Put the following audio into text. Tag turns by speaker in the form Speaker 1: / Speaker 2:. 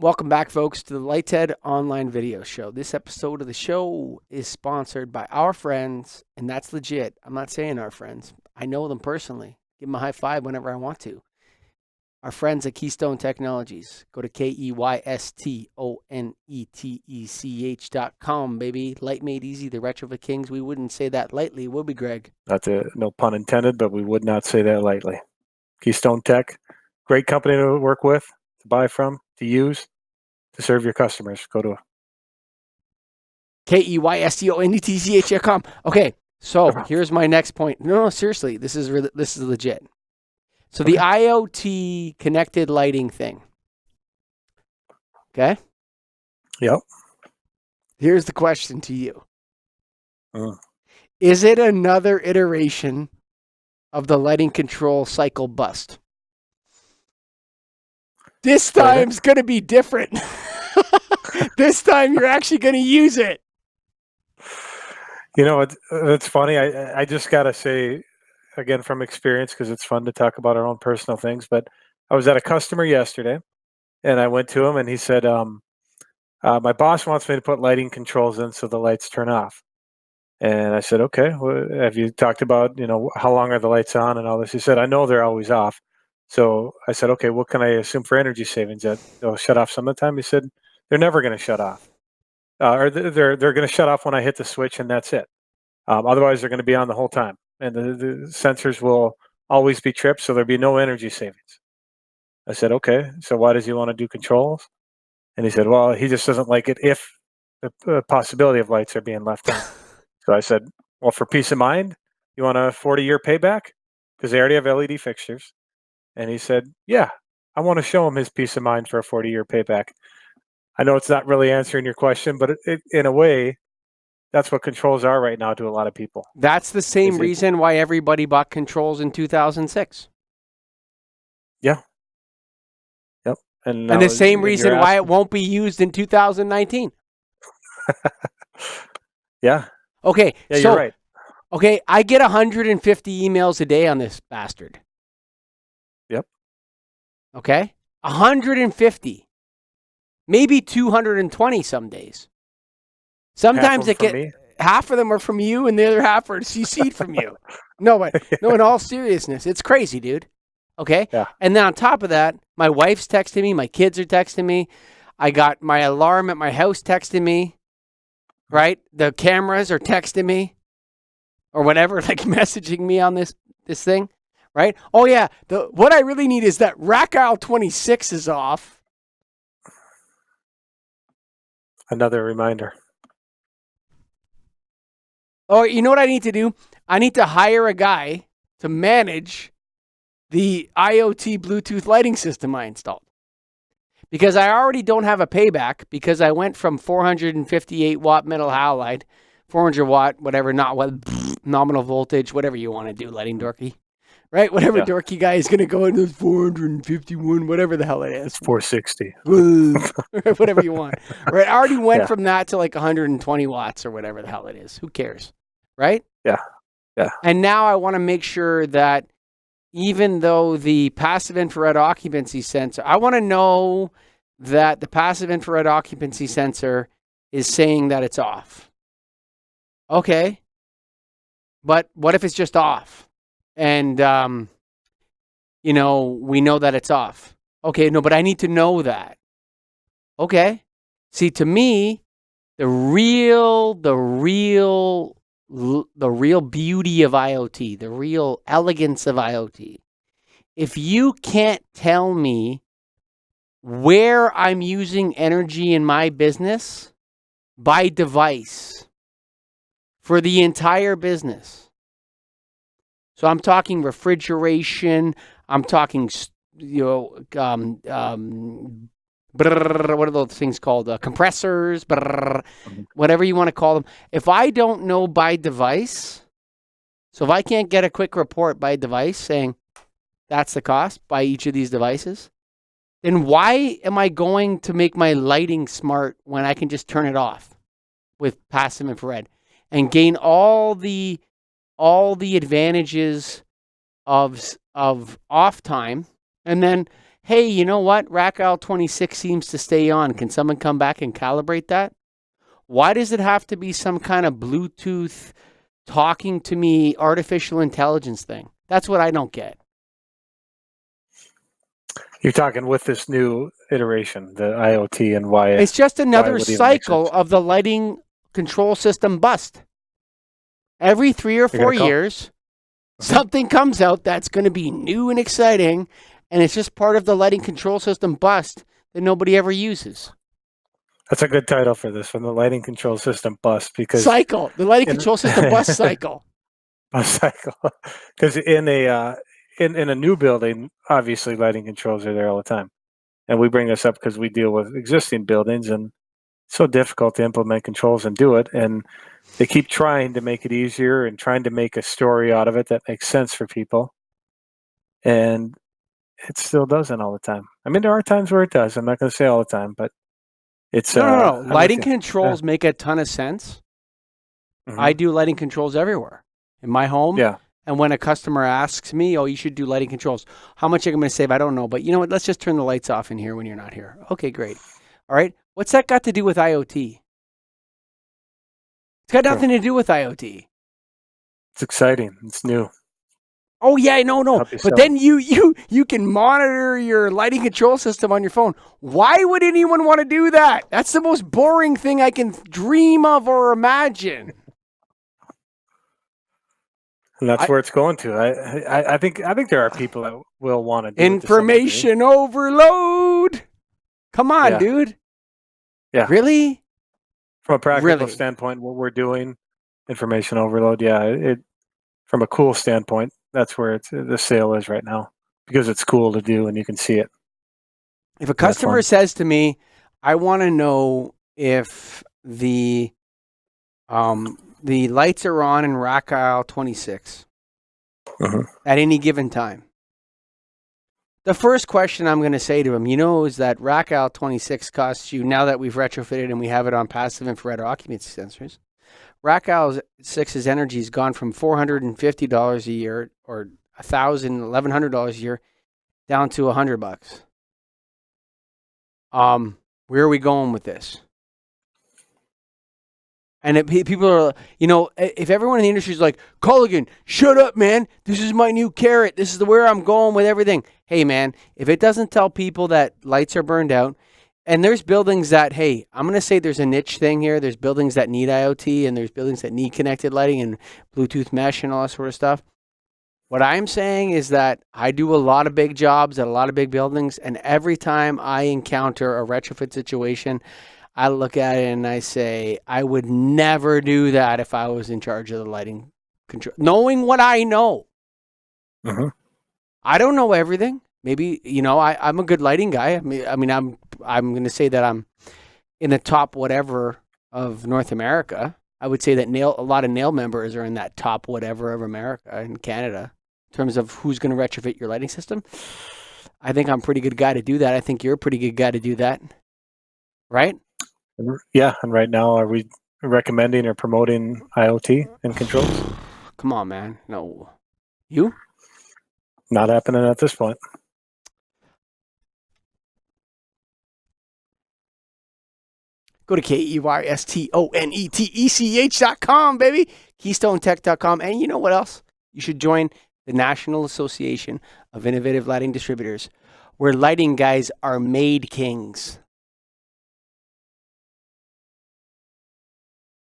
Speaker 1: Welcome back, folks, to the Lighthead Online Video Show. This episode of the show is sponsored by our friends, and that's legit. I'm not saying our friends. I know them personally. Give them a high five whenever I want to. Our friends at Keystone Technologies. Go to KEYSTONETECH.com, baby. Light made easy, the retrofit kings. We wouldn't say that lightly, would we, Greg?
Speaker 2: No pun intended, but we would not say that lightly. Keystone Tech, great company to work with, to buy from, to use, to serve your customers. Go to
Speaker 1: KEYSTONETECH.com. Okay, so here's my next point. No, seriously, this is legit. So the IoT connected lighting thing. Okay?
Speaker 2: Yep.
Speaker 1: Here's the question to you. Is it another iteration of the lighting control cycle bust? This time's going to be different. This time you're actually going to use it.
Speaker 2: You know, it's funny. I just got to say, again, from experience, because it's fun to talk about our own personal things, but I was at a customer yesterday, and I went to him, and he said, my boss wants me to put lighting controls in so the lights turn off. And I said, okay, well, have you talked about, how long are the lights on and all this? He said, I know they're always off. So I said, okay, what can I assume for energy savings? That they'll shut off some of the time? He said, they're never going to shut off. Or they're going to shut off when I hit the switch and that's it. Otherwise, they're going to be on the whole time. And the sensors will always be tripped, so there'll be no energy savings. I said, okay, so why does he want to do controls? And he said, well, he just doesn't like it if the possibility of lights are being left on. So I said, well, for peace of mind, you want a 40-year payback? Because they already have LED fixtures. And he said, yeah, I want to show him his peace of mind for a 40-year payback. I know it's not really answering your question, but in a way, that's what controls are right now to a lot of people.
Speaker 1: That's the same reason why everybody bought controls in 2006.
Speaker 2: Yeah. Yep.
Speaker 1: And the same reason why it won't be used in 2019.
Speaker 2: Yeah.
Speaker 1: Okay.
Speaker 2: Yeah,
Speaker 1: so,
Speaker 2: you're right.
Speaker 1: Okay, I get 150 emails a day on this bastard.
Speaker 2: Yep.
Speaker 1: Okay? 150. Maybe 220 some days. Sometimes half of them are from you and the other half are CC'd from you. No, in all seriousness, it's crazy, dude. Okay?
Speaker 2: Yeah.
Speaker 1: And then on top of that, my wife's texting me, my kids are texting me. I got my alarm at my house texting me. Right? The cameras are texting me or whatever, like messaging me on this thing. Right? Oh yeah, what I really need is that rack aisle 26 is off.
Speaker 2: Another reminder.
Speaker 1: Oh, you know what I need to do? I need to hire a guy to manage the IoT Bluetooth lighting system I installed. Because I already don't have a payback because I went from 458 watt metal halide, 400 watt, whatever, not what, nominal voltage, whatever you want to do, lighting dorky. Right? Whatever dorky guy is going to go into 451, whatever the hell it is.
Speaker 2: 460.
Speaker 1: Whatever you want. Right? I already went from that to like 120 watts or whatever the hell it is. Who cares? Right?
Speaker 2: Yeah. Yeah.
Speaker 1: And now I want to make sure that even though the passive infrared occupancy sensor, I want to know that the passive infrared occupancy sensor is saying that it's off. Okay. But what if it's just off? And, we know that it's off. Okay, no, but I need to know that. Okay. See, to me, the real beauty of IoT, the real elegance of IoT, if you can't tell me where I'm using energy in my business by device for the entire business. So I'm talking refrigeration, I'm talking, what are those things called? Compressors, whatever you want to call them. If I don't know by device, so if I can't get a quick report by device saying that's the cost by each of these devices, then why am I going to make my lighting smart when I can just turn it off with passive infrared and gain all the advantages of off time, and then hey, you know what? Rack Isle 26 seems to stay on. Can someone come back and calibrate that? Why does it have to be some kind of Bluetooth talking to me artificial intelligence thing? That's what I don't get.
Speaker 2: You're talking with this new iteration, the IoT, and why
Speaker 1: It's just another
Speaker 2: would it even make
Speaker 1: cycle
Speaker 2: sense?
Speaker 1: of the lighting control system bust. Every 3 or 4 years, something comes out that's going to be new and exciting, and it's just part of the lighting control system bust that nobody ever uses.
Speaker 2: That's a good title for this one, the lighting control system bust, because
Speaker 1: Cycle, the lighting control system bust cycle.
Speaker 2: bust cycle. Because in a new building, obviously lighting controls are there all the time, and we bring this up because we deal with existing buildings, and it's so difficult to implement controls and do it, and they keep trying to make it easier and trying to make a story out of it that makes sense for people, and it still doesn't all the time. I mean, there are times where it does. I'm not going to say all the time, but it's
Speaker 1: No.
Speaker 2: I'm
Speaker 1: Lighting
Speaker 2: with you.
Speaker 1: controls make a ton of sense.
Speaker 2: Mhm.
Speaker 1: I do lighting controls everywhere in my home.
Speaker 2: Yeah.
Speaker 1: And when a customer asks me, oh, you should do lighting controls, how much I'm going to save, I don't know. But you know what? Let's just turn the lights off in here when you're not here. Okay, great. All right. What's that got to do with IoT? It's got nothing to do with IoT.
Speaker 2: It's exciting. It's new.
Speaker 1: Oh yeah, no.
Speaker 2: Help you
Speaker 1: But
Speaker 2: sell
Speaker 1: then you can monitor your lighting control system on your phone. Why would anyone want to do that? That's the most boring thing I can dream of or imagine.
Speaker 2: And that's where it's going to. I think there are people that will want to do
Speaker 1: Information overload. Come on,
Speaker 2: Yeah.
Speaker 1: dude.
Speaker 2: Yeah.
Speaker 1: Really?
Speaker 2: From a practical
Speaker 1: Really?
Speaker 2: standpoint, what we're doing, information overload. Yeah, it from a cool standpoint, that's where the sale is right now, because it's cool to do and you can see it.
Speaker 1: If a customer says to me, I want to know if the lights are on in rack aisle 26 at any given time, the first question I'm going to say to him, is that rack aisle 26 costs you, now that we've retrofitted and we have it on passive infrared occupancy sensors, rack aisle 6's energy has gone from $450 a year or $1,100 a year down to $100. Where are we going with this? And people are, if everyone in the industry is like, Colligan, shut up, man. This is my new carrot. This is where I'm going with everything. Hey, man, if it doesn't tell people that lights are burned out, and there's buildings that, hey, I'm going to say there's a niche thing here. There's buildings that need IoT, and there's buildings that need connected lighting and Bluetooth mesh and all that sort of stuff. What I'm saying is that I do a lot of big jobs at a lot of big buildings, and every time I encounter a retrofit situation, I look at it and I say, I would never do that if I was in charge of the lighting control. Knowing what I know. I don't know everything. Maybe, I'm a good lighting guy. I mean, I'm going to say that I'm in the top whatever of North America. I would say that a lot of nail members are in that top whatever of America and Canada in terms of who's going to retrofit your lighting system. I think I'm a pretty good guy to do that. I think you're a pretty good guy to do that. Right?
Speaker 2: Yeah. And right now, are we recommending or promoting IoT and controls?
Speaker 1: Come on, man. No. You?
Speaker 2: Not happening at this point.
Speaker 1: Go to KEYSTONETECH.com, baby. KeystoneTech.com. And you know what else? You should join the National Association of Innovative Lighting Distributors, where lighting guys are made kings.